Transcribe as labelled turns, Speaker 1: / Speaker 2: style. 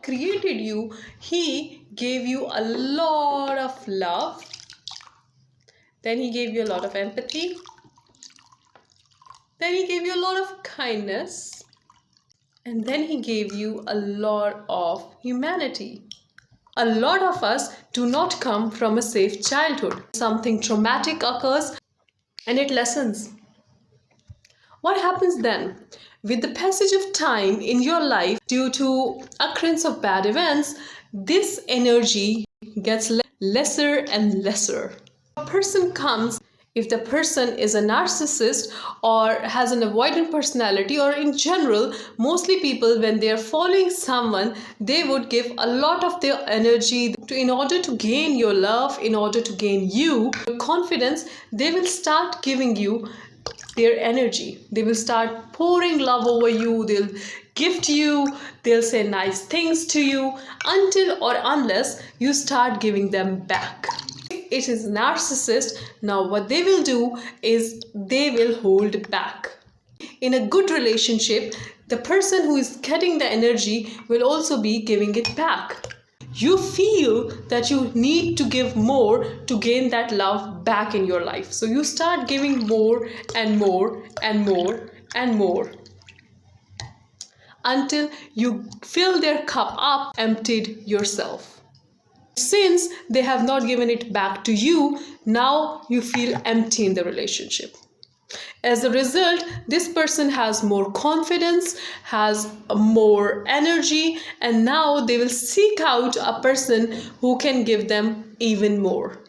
Speaker 1: created you, He gave you a lot of love. Then He gave you a lot of empathy. Then He gave you a lot of kindness. And then He gave you a lot of humanity. A lot of us do not come from a safe childhood. Something traumatic occurs and it lessens. What happens then? With the passage of time in your life, due to occurrence of bad events, this energy gets lesser and lesser. A person comes, if the person is a narcissist or has an avoidant personality, or in general, mostly people, when they are following someone, they would give a lot of their energy in order to gain your love, in order to gain you, your confidence. They will start giving you their energy. They will start pouring love over you. They'll gift you. They'll say nice things to you until or unless you start giving them back. If it is narcissist, now what they will do is they will hold back. In a good relationship, the person who is getting the energy will also be giving it back. You feel that you need to give more to gain that love back in your life. So you start giving more and more and more and more until you fill their cup up, emptied yourself. Since they have not given it back to you, now you feel empty in the relationship. As a result, this person has more confidence, has more energy, and now they will seek out a person who can give them even more.